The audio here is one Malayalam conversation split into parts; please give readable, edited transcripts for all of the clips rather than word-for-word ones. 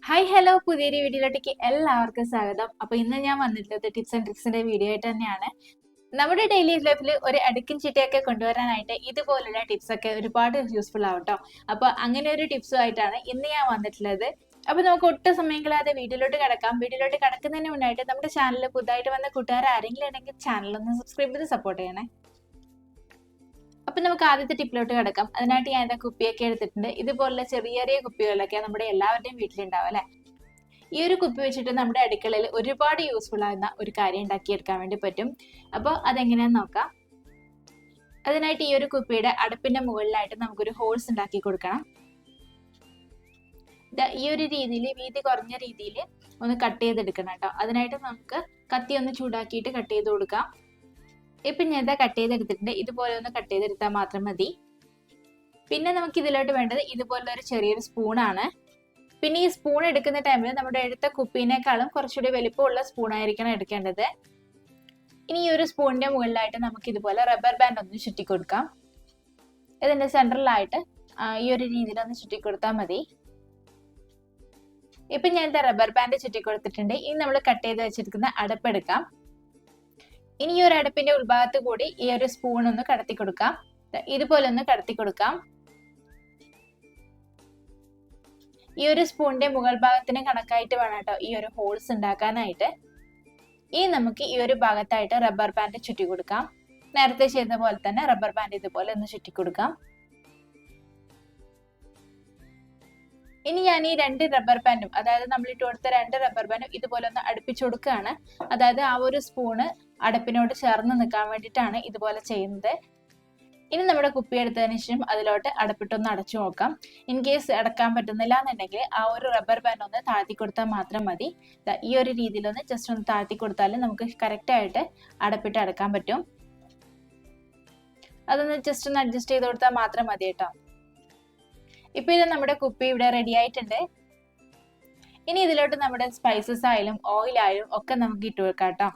ഹായ് ഹലോ പുതിയൊരു വീഡിയോയിലോട്ടേക്ക് എല്ലാവർക്കും സ്വാഗതം. അപ്പൊ ഇന്ന് ഞാൻ വന്നിട്ടുള്ളത് ടിപ്സ് ആൻഡ് ട്രിക്സിന്റെ വീഡിയോ ആയിട്ട് തന്നെയാണ്. നമ്മുടെ ഡെയിലി ലൈഫിൽ ഒരു അടുക്കും ചിട്ടയൊക്കെ കൊണ്ടുവരാനായിട്ട് ഇതുപോലുള്ള ടിപ്സ് ഒക്കെ ഒരുപാട് യൂസ്ഫുൾ ആവും കേട്ടോ. അപ്പൊ അങ്ങനെ ഒരു ടിപ്സും ആയിട്ടാണ് ഇന്ന് ഞാൻ വന്നിട്ടുള്ളത്. അപ്പൊ നമുക്ക് ഒട്ടും സമയം കളയാതെ വീഡിയോയിലോട്ട് കിടക്കാം. വീഡിയോയിലോട്ട് കിടക്കുന്നതിന് മുന്നായിട്ട് നമ്മുടെ ചാനലിൽ പുതുതായിട്ട് വന്ന കൂട്ടുകാർ ആരെങ്കിലും ഉണ്ടെങ്കിൽ ചാനൽ ഒന്ന് സബ്സ്ക്രൈബ് ചെയ്ത് സപ്പോർട്ട് ചെയ്യണേ. അപ്പൊ നമുക്ക് ആദ്യത്തെ ടിപ്പിലോട്ട് കിടക്കാം. അതിനായിട്ട് ഞാൻ കുപ്പിയൊക്കെ എടുത്തിട്ടുണ്ട്. ഇതുപോലുള്ള ചെറിയ ചെറിയ കുപ്പികളൊക്കെ നമ്മുടെ എല്ലാവരുടെയും വീട്ടിലുണ്ടാവും അല്ലെ. ഈ ഒരു കുപ്പി വെച്ചിട്ട് നമ്മുടെ അടുക്കളയിൽ ഒരുപാട് യൂസ്ഫുൾ ആകുന്ന ഒരു കാര്യം ഉണ്ടാക്കിയെടുക്കാൻ വേണ്ടി പറ്റും. അപ്പോൾ അതെങ്ങനെയാന്ന് നോക്കാം. അതിനായിട്ട് ഈ ഒരു കുപ്പിയുടെ അടുപ്പിന്റെ മുകളിലായിട്ട് നമുക്കൊരു ഹോൾസ് ഉണ്ടാക്കി കൊടുക്കണം. ഈ ഒരു രീതിയിൽ വീതി കുറഞ്ഞ രീതിയിൽ ഒന്ന് കട്ട് ചെയ്തെടുക്കണം കേട്ടോ. അതിനായിട്ട് നമുക്ക് കത്തി ഒന്ന് ചൂടാക്കിയിട്ട് കട്ട് ചെയ്ത് കൊടുക്കാം. ഇപ്പൊ ഞാൻ ഇതാ കട്ട് ചെയ്തെടുത്തിട്ടുണ്ട്. ഇതുപോലെ ഒന്ന് കട്ട് ചെയ്തെടുത്താൽ മാത്രം മതി. പിന്നെ നമുക്ക് ഇതിലോട്ട് വേണ്ടത് ഇതുപോലുള്ള ഒരു ചെറിയൊരു സ്പൂണാണ്. പിന്നെ ഈ സ്പൂൺ എടുക്കുന്ന ടൈമിൽ നമ്മുടെ എടുത്ത കുപ്പീനേക്കാളും കുറച്ചുകൂടി വലിപ്പമുള്ള സ്പൂൺ ആയിരിക്കണം എടുക്കേണ്ടത്. ഇനി ഈ ഒരു സ്പൂണിന്റെ മുകളിലായിട്ട് നമുക്ക് ഇതുപോലെ റബ്ബർ ബാൻഡ് ഒന്ന് ചുറ്റി കൊടുക്കാം. ഇതിന്റെ സെൻട്രലായിട്ട് ഈ ഒരു രീതിയിൽ ഒന്ന് ചുറ്റി കൊടുത്താൽ മതി. ഇപ്പൊ ഞാൻ റബ്ബർ ബാൻഡ് ചുറ്റി കൊടുത്തിട്ടുണ്ട്. ഇനി നമ്മൾ കട്ട് ചെയ്ത് വെച്ചിരിക്കുന്ന അടപ്പെടുക്കാം. ഇനി ഈ ഒരു അടപ്പിന്റെ ഉൾഭാഗത്ത് കൂടി ഈ ഒരു സ്പൂൺ ഒന്ന് കടത്തി കൊടുക്കാം. ഇതുപോലെ ഒന്ന് കടത്തി കൊടുക്കാം. ഈ ഒരു സ്പൂണിന്റെ മുകൾ ഭാഗത്തിന് കണക്കായിട്ട് വേണം കേട്ടോ ഈ ഒരു ഹോൾസ് ഉണ്ടാക്കാനായിട്ട്. ഇനി നമുക്ക് ഈ ഒരു ഭാഗത്തായിട്ട് റബ്ബർ ബാൻഡ് ചുറ്റി കൊടുക്കാം. നേരത്തെ ചെയ്ത പോലെ തന്നെ റബ്ബർ ബാൻഡ് ഇതുപോലെ ഒന്ന് ചുറ്റി കൊടുക്കാം. ഇനി ഞാൻ ഈ രണ്ട് റബ്ബർ ബാൻഡും, അതായത് നമ്മൾ ഇട്ട് കൊടുത്ത രണ്ട് റബ്ബർ ബാൻഡും ഇതുപോലെ ഒന്ന് അടുപ്പിച്ചു കൊടുക്കുകയാണ്. അതായത് ആ ഒരു സ്പൂണ് അടുപ്പിനോട് ചേർന്ന് നിൽക്കാൻ വേണ്ടിയിട്ടാണ് ഇതുപോലെ ചെയ്യുന്നത്. ഇനി നമ്മുടെ കുപ്പി എടുത്തതിന് ശേഷം അതിലോട്ട് അടപ്പിട്ടൊന്ന് അടച്ചു നോക്കാം. ഇൻ കേസ് അടക്കാൻ പറ്റുന്നില്ല എന്നുണ്ടെങ്കിൽ ആ ഒരു റബ്ബർ ബാൻഡ് ഒന്ന് താഴ്ത്തി കൊടുത്താൽ മാത്രം മതി. ഈ ഒരു രീതിയിലൊന്ന് ജസ്റ്റ് ഒന്ന് താഴ്ത്തി കൊടുത്താൽ നമുക്ക് കറക്റ്റ് ആയിട്ട് അടപ്പിട്ട് അടക്കാൻ പറ്റും. അതൊന്ന് ജസ്റ്റ് ഒന്ന് അഡ്ജസ്റ്റ് ചെയ്ത് കൊടുത്താൽ മാത്രം മതി കേട്ടോ. ഇപ്പൊ ഇത് നമ്മുടെ കുപ്പി ഇവിടെ റെഡി ആയിട്ടുണ്ട്. ഇനി ഇതിലോട്ട് നമ്മുടെ സ്പൈസസ് ആയാലും ഓയിൽ ആയാലും ഒക്കെ നമുക്ക് ഇട്ട് വെക്കാം കേട്ടോ.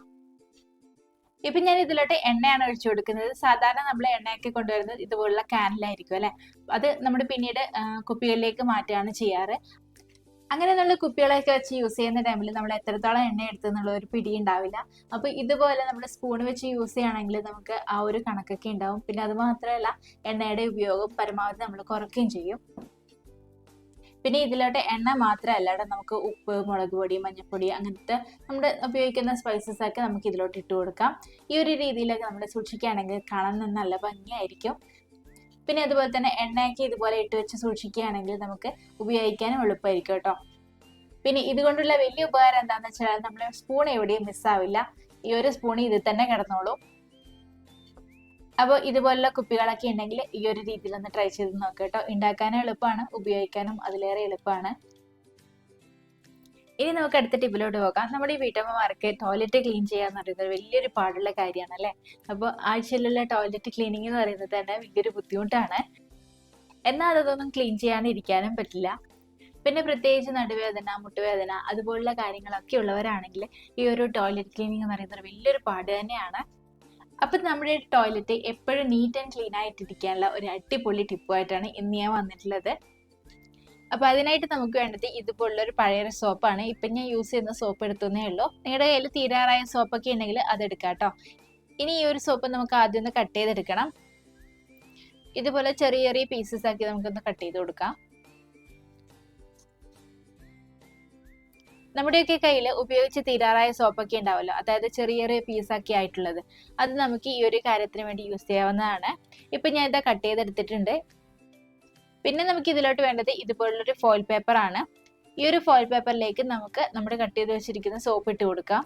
ഇപ്പൊ ഞാൻ ഇതിലോട്ട് എണ്ണയാണ് ഒഴിച്ചു കൊടുക്കുന്നത്. സാധാരണ നമ്മൾ എണ്ണയൊക്കെ കൊണ്ടുവരുന്നത് ഇതുപോലുള്ള കാനിലായിരിക്കും അല്ലെ. അത് നമ്മൾ പിന്നീട് കുപ്പികളിലേക്ക് മാറ്റുകയാണ് ചെയ്യാറ്. അങ്ങനെ നമ്മൾ കുപ്പികളൊക്കെ വെച്ച് യൂസ് ചെയ്യുന്ന ടൈമിൽ നമ്മൾ എത്രത്തോളം എണ്ണ എടുത്തെന്നുള്ള ഒരു പിടി ഉണ്ടാവില്ല. അപ്പൊ ഇതുപോലെ നമ്മൾ സ്പൂൺ വെച്ച് യൂസ് ചെയ്യുകയാണെങ്കിൽ നമുക്ക് ആ ഒരു കണക്കൊക്കെ ഉണ്ടാവും. പിന്നെ അത് മാത്രമല്ല, എണ്ണയുടെ ഉപയോഗം പരമാവധി നമ്മൾ കുറയ്ക്കുകയും ചെയ്യും. പിന്നെ ഇതിലോട്ട് എണ്ണ മാത്രമല്ല ഇവിടെ നമുക്ക് ഉപ്പ്, മുളക് പൊടി, മഞ്ഞൾപ്പൊടി അങ്ങനത്തെ നമ്മുടെ ഉപയോഗിക്കുന്ന സ്പൈസസ് ഒക്കെ നമുക്ക് ഇതിലോട്ട് ഇട്ട് കൊടുക്കാം. ഈ ഒരു രീതിയിലൊക്കെ നമ്മൾ സൂക്ഷിക്കുകയാണെങ്കിൽ കാണാൻ നല്ല ഭംഗിയായിരിക്കും. പിന്നെ അതുപോലെ തന്നെ എണ്ണയൊക്കെ ഇതുപോലെ ഇട്ട് വെച്ച് സൂക്ഷിക്കുകയാണെങ്കിൽ നമുക്ക് ഉപയോഗിക്കാനും എളുപ്പമായിരിക്കും കേട്ടോ. പിന്നെ ഇതുകൊണ്ടുള്ള വലിയ ഉപകാരം എന്താണെന്ന് വെച്ചാൽ നമ്മുടെ സ്പൂൺ എവിടെയും മിസ്സാവില്ല. ഈ ഒരു സ്പൂൺ ഇതിൽ തന്നെ കിടന്നോളൂ. അപ്പോൾ ഇതുപോലുള്ള കുപ്പികളൊക്കെ ഉണ്ടെങ്കിൽ ഈ ഒരു രീതിയിൽ ഒന്ന് ട്രൈ ചെയ്ത് നോക്കാം കേട്ടോ. ഉണ്ടാക്കാനും എളുപ്പമാണ്, ഉപയോഗിക്കാനും അതിലേറെ എളുപ്പമാണ്. ഇനി നമുക്ക് അടുത്ത ടിപ്പിലോട്ട് പോകാം. നമ്മുടെ ഈ വീട്ടമ്മമാർക്ക് ടോയ്ലറ്റ് ക്ലീൻ ചെയ്യാന്ന് പറയുന്നത് വലിയൊരു പാടുള്ള കാര്യമാണ് അല്ലേ. അപ്പോൾ ആഴ്ചയിലുള്ള ടോയ്ലറ്റ് ക്ലീനിങ് എന്ന് പറയുന്നത് തന്നെ വലിയൊരു ബുദ്ധിമുട്ടാണ്. എന്നാൽ അതൊന്നും ക്ലീൻ ചെയ്യാനിരിക്കാനും പറ്റില്ല. പിന്നെ പ്രത്യേകിച്ച് നടുവേദന, മുട്ടുവേദന അതുപോലുള്ള കാര്യങ്ങളൊക്കെ ഉള്ളവരാണെങ്കിൽ ഈ ഒരു ടോയ്ലറ്റ് ക്ലീനിങ് എന്ന് പറയുന്നത് വലിയൊരു പാട് തന്നെയാണ്. അപ്പൊ നമ്മുടെ ടോയ്ലറ്റ് എപ്പോഴും നീറ്റ് ആൻഡ് ക്ലീൻ ആയിട്ടിരിക്കാനുള്ള ഒരു അടിപൊളി ടിപ്പുമായിട്ടാണ് ഇന്ന് ഞാൻ വന്നിട്ടുള്ളത്. അപ്പൊ അതിനായിട്ട് നമുക്ക് വേണ്ടത് ഇതുപോലുള്ള ഒരു പഴയൊരു സോപ്പാണ്. ഇപ്പൊ ഞാൻ യൂസ് ചെയ്യുന്ന സോപ്പ് എടുത്തേ ഉള്ളൂ. നിങ്ങളുടെ കയ്യിൽ തീരാറായ സോപ്പൊക്കെ ഉണ്ടെങ്കിൽ അതെടുക്കാം കേട്ടോ. ഇനി ഈ ഒരു സോപ്പ് നമുക്ക് ആദ്യം ഒന്ന് കട്ട് ചെയ്തെടുക്കണം. ഇതുപോലെ ചെറിയ ചെറിയ പീസസ് ആക്കി നമുക്കൊന്ന് കട്ട് ചെയ്ത് കൊടുക്കാം. നമ്മുടെയൊക്കെ കയ്യിൽ ഉപയോഗിച്ച് തീരാറായ സോപ്പൊക്കെ ഉണ്ടാവുമല്ലോ, അതായത് ചെറിയ ചെറിയ പീസാക്കി ആയിട്ടുള്ളത്. അത് നമുക്ക് ഈ ഒരു കാര്യത്തിന് വേണ്ടി യൂസ് ചെയ്യാവുന്നതാണ്. ഇപ്പൊ ഞാൻ ഇതാ കട്ട് ചെയ്തെടുത്തിട്ടുണ്ട്. പിന്നെ നമുക്ക് ഇതിലോട്ട് വേണ്ടത് ഇതുപോലുള്ളൊരു ഫോയിൽ പേപ്പർ ആണ്. ഈ ഒരു ഫോയിൽ പേപ്പറിലേക്ക് നമുക്ക് നമ്മുടെ കട്ട് ചെയ്ത് വെച്ചിരിക്കുന്ന സോപ്പ് ഇട്ട് കൊടുക്കാം.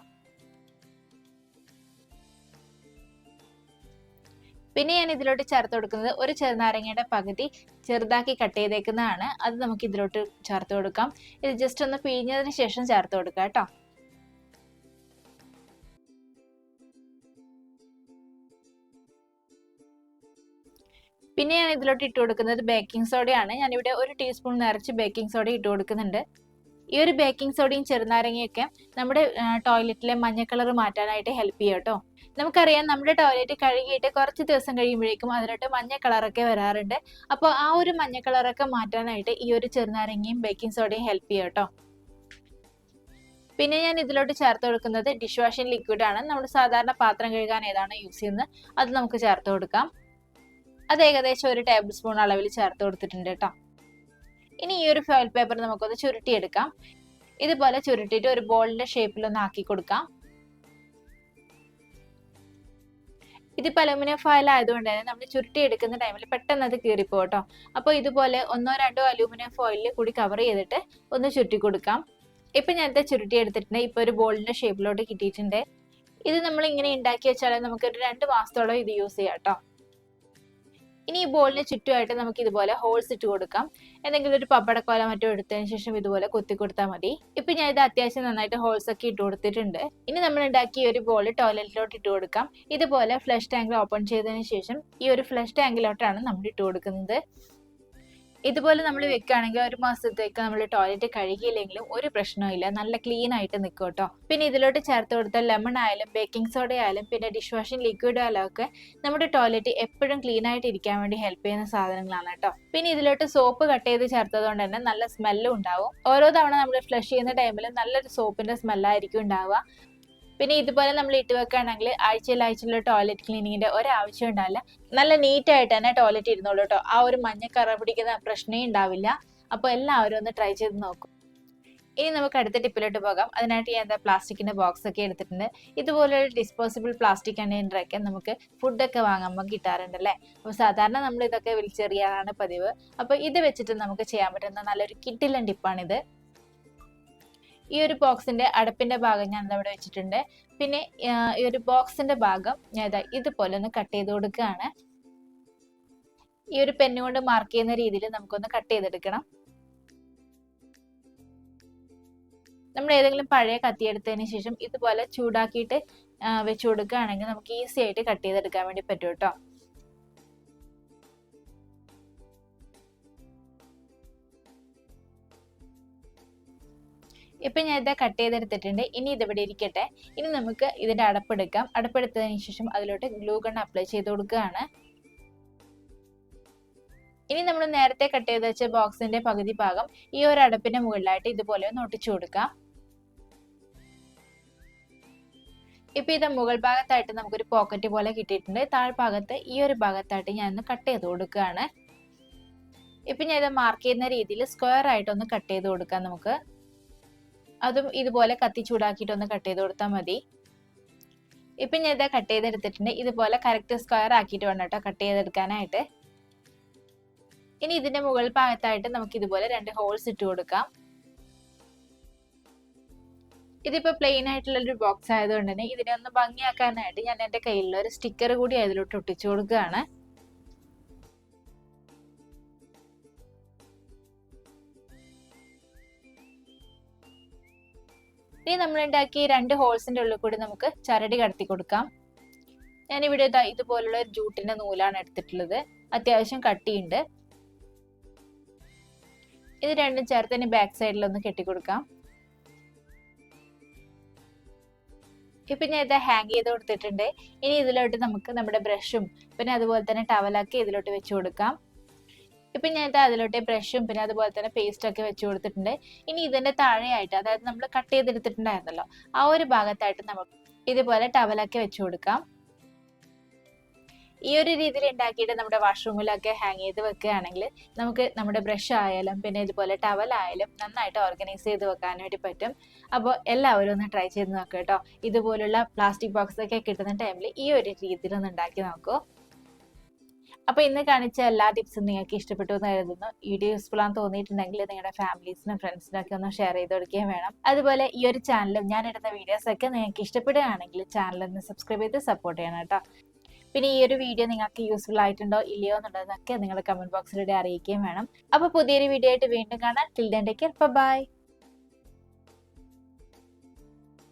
പിന്നെ ഞാൻ ഇതിലോട്ട് ചേർത്ത് കൊടുക്കുന്നത് ഒരു ചെറുനാരങ്ങയുടെ പകുതി ചെറുതാക്കി കട്ട് ചെയ്തേക്കുന്നതാണ്. അത് നമുക്ക് ഇതിലോട്ട് ചേർത്ത് കൊടുക്കാം. ഇത് ജസ്റ്റ് ഒന്ന് പിഴിഞ്ഞതിന് ശേഷം ചേർത്ത് കൊടുക്കാം കേട്ടോ. പിന്നെ ഞാൻ ഇതിലോട്ട് ഇട്ട് കൊടുക്കുന്നത് ബേക്കിംഗ് സോഡയാണ്. ഞാനിവിടെ 1 ടീസ്പൂൺ നിറച്ച് ബേക്കിംഗ് സോഡ ഇട്ട് കൊടുക്കുന്നുണ്ട്. ഈ ഒരു ബേക്കിംഗ് സോഡയും ചെറുനാരങ്ങയൊക്കെ നമ്മുടെ ടോയ്ലറ്റിലെ മഞ്ഞ കളർ മാറ്റാനായിട്ട് ഹെൽപ്പ് ചെയ്യും കേട്ടോ. നമുക്കറിയാം നമ്മുടെ ടോയ്ലറ്റ് കഴുകിയിട്ട് കുറച്ച് ദിവസം കഴിയുമ്പോഴേക്കും അതിലോട്ട് മഞ്ഞ കളറൊക്കെ വരാറുണ്ട്. അപ്പോൾ ആ ഒരു മഞ്ഞ കളറൊക്കെ മാറ്റാനായിട്ട് ഈ ഒരു ചെറുനാരങ്ങയും ബേക്കിംഗ് സോഡയും ഹെൽപ്പ് ചെയ്യും കേട്ടോ. പിന്നെ ഞാൻ ഇതിലോട്ട് ചേർത്ത് കൊടുക്കുന്നത് ഡിഷ് വാഷിംഗ് ലിക്വിഡ് ആണ്. നമ്മൾ സാധാരണ പാത്രം കഴുകാൻ ഏതാണ് യൂസ് ചെയ്യുന്നത് അത് നമുക്ക് ചേർത്ത് കൊടുക്കാം. അത് ഏകദേശം 1 ടേബിൾ സ്പൂൺ അളവിൽ ചേർത്ത് കൊടുത്തിട്ടുണ്ട് കേട്ടോ. ഇനി ഈ ഒരു ഫോയിൽ പേപ്പർ നമുക്കൊന്ന് ചുരുട്ടിയെടുക്കാം. ഇതുപോലെ ചുരുട്ടിയിട്ട് ഒരു ബോളിന്റെ ഷേപ്പിലൊന്ന് ആക്കി കൊടുക്കാം. ഇതിപ്പോൾ അലുമിനിയം ഫോയിൽ ആയതുകൊണ്ട് തന്നെ നമ്മൾ ചുരുട്ടിയെടുക്കുന്ന ടൈമിൽ പെട്ടെന്ന് അത് കീറിപ്പോ കേട്ടോ. അപ്പോൾ ഇതുപോലെ 1-2 അലുമിനിയം ഫോയിലിൽ കൂടി കവർ ചെയ്തിട്ട് ഒന്ന് ചുരുട്ടി കൊടുക്കാം. ഇപ്പൊ ഞാനത്തെ ചുരുട്ടി എടുത്തിട്ടുണ്ട്. ഇപ്പൊ ഒരു ബോളിന്റെ ഷേപ്പിലോട്ട് കിട്ടിയിട്ടുണ്ട്. ഇത് നമ്മൾ ഇങ്ങനെ ഉണ്ടാക്കി വെച്ചാൽ നമുക്ക് ഒരു 2 മാസത്തോളം ഇത് യൂസ് ചെയ്യാം കേട്ടോ. ഇനി ഈ ബോളിന് ചുറ്റുമായിട്ട് നമുക്ക് ഇതുപോലെ ഹോൾസ് ഇട്ട് കൊടുക്കാം. എന്തെങ്കിലും ഒരു പപ്പടക്കോല മറ്റോ എടുത്തതിന് ശേഷം ഇതുപോലെ കുത്തി കൊടുത്താൽ മതി. ഇപ്പൊ ഞാൻ ഇത് അത്യാവശ്യം നന്നായിട്ട് ഹോൾസ് ഒക്കെ ഇട്ട് കൊടുത്തിട്ടുണ്ട്. ഇനി നമ്മൾ ഉണ്ടാക്കിയ ഒരു ബോൾ ടോയ്ലറ്റിലോട്ട് ഇട്ട് കൊടുക്കാം. ഇതുപോലെ ഫ്ലഷ് ടാങ്ക് ഓപ്പൺ ചെയ്തതിന് ശേഷം ഈ ഒരു ഫ്ലഷ് ടാങ്കിലോട്ടാണ് നമ്മൾ ഇട്ട് കൊടുക്കുന്നത്. ഇതുപോലെ നമ്മൾ വെക്കുകയാണെങ്കിൽ 1 മാസത്തേക്ക് നമ്മൾ ടോയ്ലറ്റ് കഴുകിയില്ലെങ്കിലും ഒരു പ്രശ്നവുമില്ല, നല്ല ക്ലീൻ ആയിട്ട് നിൽക്കും കേട്ടോ. പിന്നെ ഇതിലോട്ട് ചേർത്ത് കൊടുത്ത ലെമൺ ആയാലും ബേക്കിംഗ് സോഡ ആയാലും പിന്നെ ഡിഷ് വാഷിംഗ് ലിക്വിഡ് ആയാലും ഒക്കെ നമ്മുടെ ടോയ്ലറ്റ് എപ്പോഴും ക്ലീൻ ആയിട്ട് ഇരിക്കാൻ വേണ്ടി ഹെൽപ്പ് ചെയ്യുന്ന സാധനങ്ങളാണ് കേട്ടോ. പിന്നെ ഇതിലോട്ട് സോപ്പ് കട്ട് ചെയ്ത് ചേർത്തത് കൊണ്ട് തന്നെ നല്ല സ്മെല്ലും ഉണ്ടാവും. ഓരോ തവണ നമ്മൾ ഫ്ലഷ് ചെയ്യുന്ന ടൈമിൽ നല്ലൊരു സോപ്പിന്റെ സ്മെല്ലായിരിക്കും ഉണ്ടാവുക. പിന്നെ ഇതുപോലെ നമ്മൾ ഇട്ട് വെക്കുകയാണെങ്കിൽ ആഴ്ചയിലുള്ള ടോയ്ലറ്റ് ക്ലീനിങ്ങിന്റെ ഒരാവശ്യം ഉണ്ടാവില്ല. നല്ല നീറ്റ് ആയിട്ട് തന്നെ ടോയ്ലറ്റ് ഇരുന്നോളൂ കേട്ടോ. ആ ഒരു മഞ്ഞക്കറ പിടിക്കുന്ന പ്രശ്നമേ ഉണ്ടാവില്ല. അപ്പോൾ എല്ലാവരും ഒന്ന് ട്രൈ ചെയ്ത് നോക്കും. ഇനി നമുക്ക് അടുത്ത ടിപ്പിലോട്ട് പോകാം. അതിനായിട്ട് ഞാൻ പ്ലാസ്റ്റിക്കിന്റെ ബോക്സ് ഒക്കെ എടുത്തിട്ടുണ്ട്. ഇതുപോലെ ഡിസ്പോസിബിൾ പ്ലാസ്റ്റിക് കണ്ടെയ്നർ ഒക്കെ നമുക്ക് ഫുഡൊക്കെ വാങ്ങുമ്പോൾ കിട്ടാറുണ്ടല്ലേ. അപ്പോൾ സാധാരണ നമ്മൾ ഇതൊക്കെ വലിച്ചെറിയാറാണ് പതിവ്. അപ്പോൾ ഇത് വെച്ചിട്ട് നമുക്ക് ചെയ്യാൻ പറ്റുന്ന നല്ലൊരു കിടിലൻ ടിപ്പാണിത്. ഈ ഒരു ബോക്സിന്റെ അടപ്പിന്റെ ഭാഗം ഞാൻ ഇവിടെ വെച്ചിട്ടുണ്ട്. പിന്നെ ഈ ഒരു ബോക്സിന്റെ ഭാഗം ഞാൻ ഇതുപോലെ ഒന്ന് കട്ട് ചെയ്ത് കൊടുക്കുകയാണ്. ഈ ഒരു പെന്ന് കൊണ്ട് മാർക്ക് ചെയ്യുന്ന രീതിയിൽ നമുക്കൊന്ന് കട്ട് ചെയ്തെടുക്കണം. നമ്മൾ ഏതെങ്കിലും പഴയ കത്തി എടുത്തതിന് ശേഷം ഇതുപോലെ ചൂടാക്കിയിട്ട് വെച്ച് കൊടുക്കുകയാണെങ്കിൽ നമുക്ക് ഈസി ആയിട്ട് കട്ട് ചെയ്തെടുക്കാൻ വേണ്ടി പറ്റും കേട്ടോ. ഇപ്പൊ ഞാൻ ഇത് കട്ട് ചെയ്തെടുത്തിട്ടുണ്ട്. ഇനി ഇതിവിടെ ഇരിക്കട്ടെ. ഇനി നമുക്ക് ഇതിന്റെ അടപ്പെടുക്കാം. അടപ്പെടുത്തതിന് ശേഷം അതിലോട്ട് ഗ്ലൂ ഗൺ അപ്ലൈ ചെയ്ത് കൊടുക്കുകയാണ്. ഇനി നമ്മൾ നേരത്തെ കട്ട് ചെയ്ത് വെച്ച ബോക്സിന്റെ പകുതി ഭാഗം ഈ ഒരു അടപ്പിന്റെ മുകളിലായിട്ട് ഇതുപോലെ ഒന്ന് ഒട്ടിച്ചു കൊടുക്കാം. ഇപ്പൊ ഇത് മുകൾ ഭാഗത്തായിട്ട് നമുക്കൊരു പോക്കറ്റ് പോലെ കിട്ടിയിട്ടുണ്ട്. താഴ്ഭാഗത്ത് ഈ ഒരു ഭാഗത്തായിട്ട് ഞാൻ ഒന്ന് കട്ട് ചെയ്ത് കൊടുക്കുകയാണ്. ഇപ്പൊ ഞാൻ ഇത് മാർക്ക് ചെയ്യുന്ന രീതിയിൽ സ്ക്വയർ ആയിട്ടൊന്ന് കട്ട് ചെയ്ത് കൊടുക്കാം നമുക്ക്. അതും ഇതുപോലെ കത്തി ചൂടാക്കിയിട്ട് ഒന്ന് കട്ട് ചെയ്ത് കൊടുത്താൽ മതി. ഇപ്പൊ ഞാൻ ഇത് കട്ട് ചെയ്തെടുത്തിട്ടുണ്ട്. ഇതുപോലെ കറക്റ്റ് സ്ക്വയർ ആക്കിയിട്ട് വേണം കേട്ടോ കട്ട് ചെയ്തെടുക്കാനായിട്ട്. ഇനി ഇതിന്റെ മുകൾ ഭാഗത്തായിട്ട് നമുക്ക് ഇതുപോലെ 2 ഹോൾസ് ഇട്ട് കൊടുക്കാം. ഇതിപ്പോ പ്ലെയിൻ ആയിട്ടുള്ള ഒരു ബോക്സ് ആയതുകൊണ്ട് തന്നെ ഇതിനെ ഒന്ന് ഭംഗിയാക്കാനായിട്ട് ഞാൻ എന്റെ കയ്യിലുള്ള ഒരു സ്റ്റിക്കർ കൂടി അതിലോട്ട് ഒട്ടിച്ചു കൊടുക്കുകയാണ്. ഇനി നമ്മൾ ഉണ്ടാക്കി 2 ഹോൾസിന്റെ ഉള്ളിൽ കൂടി നമുക്ക് ചരടി കടത്തി കൊടുക്കാം. ഞാനിവിടെ ഇതുപോലുള്ള ഒരു ജൂട്ടിന്റെ നൂലാണ് എടുത്തിട്ടുള്ളത്. അത്യാവശ്യം കട്ടിയുണ്ട്. ഇത് രണ്ടും ചേർത്ത് ഇനി ബാക്ക് സൈഡിൽ ഒന്ന് കെട്ടിക്കൊടുക്കാം. ഇപ്പൊ ഞാൻ ഇത് ഹാങ് ചെയ്ത് കൊടുത്തിട്ടുണ്ട്. ഇനി ഇതിലോട്ട് നമുക്ക് നമ്മുടെ ബ്രഷും പിന്നെ അതുപോലെ തന്നെ ടവലൊക്കെ ഇതിലോട്ട് വെച്ച് കൊടുക്കാം. ഇപ്പൊ ഞാൻ അതിലോട്ട് ബ്രഷും പിന്നെ അതുപോലെ തന്നെ പേസ്റ്റ് ഒക്കെ വെച്ച് കൊടുത്തിട്ടുണ്ട്. ഇനി ഇതിന്റെ താഴെയായിട്ട്, അതായത് നമ്മൾ കട്ട് ചെയ്തെടുത്തിട്ടുണ്ടായിരുന്നല്ലോ, ആ ഒരു ഭാഗത്തായിട്ട് നമുക്ക് ഇതുപോലെ ടവലൊക്കെ വെച്ച് കൊടുക്കാം. ഈ ഒരു രീതിയിൽ ഉണ്ടാക്കിയിട്ട് നമ്മുടെ വാഷ്റൂമിലൊക്കെ ഹാങ് ചെയ്ത് വെക്കുകയാണെങ്കിൽ നമുക്ക് നമ്മുടെ ബ്രഷ് ആയാലും പിന്നെ ഇതുപോലെ ടവലായാലും നന്നായിട്ട് ഓർഗനൈസ് ചെയ്ത് വെക്കാൻ വേണ്ടി പറ്റും. അപ്പോൾ എല്ലാവരും ഒന്ന് ട്രൈ ചെയ്ത് നോക്കുക കേട്ടോ. ഇതുപോലുള്ള പ്ലാസ്റ്റിക് ബോക്സ് ഒക്കെ കിട്ടുന്ന ടൈമിൽ ഈ ഒരു രീതിയിൽ ഒന്ന് ഉണ്ടാക്കി നോക്കൂ. അപ്പൊ ഇന്ന് കാണിച്ച എല്ലാ ടിപ്സും നിങ്ങൾക്ക് ഇഷ്ടപ്പെട്ടു എന്ന് കരുതുന്നു. വീഡിയോ യൂസ്ഫുൾ ആണെന്ന് തോന്നിയിട്ടുണ്ടെങ്കിൽ നിങ്ങളുടെ ഫാമിലീസിനും ഫ്രണ്ട്സിനും ഒക്കെ ഒന്ന് ഷെയർ ചെയ്ത് കൊടുക്കുകയും വേണം. അതുപോലെ ഈ ഒരു ചാനലും ഞാൻ ഇടുന്ന വീഡിയോസ് ഒക്കെ നിങ്ങൾക്ക് ഇഷ്ടപ്പെടുകയാണെങ്കിൽ ചാനൽ ഒന്ന് സബ്സ്ക്രൈബ് ചെയ്ത് സപ്പോർട്ട് ചെയ്യണം കേട്ടോ. പിന്നെ ഈ ഒരു വീഡിയോ നിങ്ങൾക്ക് യൂസ്ഫുൾ ആയിട്ടുണ്ടോ ഇല്ലയോ എന്നുള്ളതൊക്കെ നിങ്ങൾ കമന്റ് ബോക്സിലൂടെ അറിയിക്കുകയും വേണം. അപ്പോൾ പുതിയൊരു വീഡിയോ ആയിട്ട് വീണ്ടും കാണാം. Till then take care. By.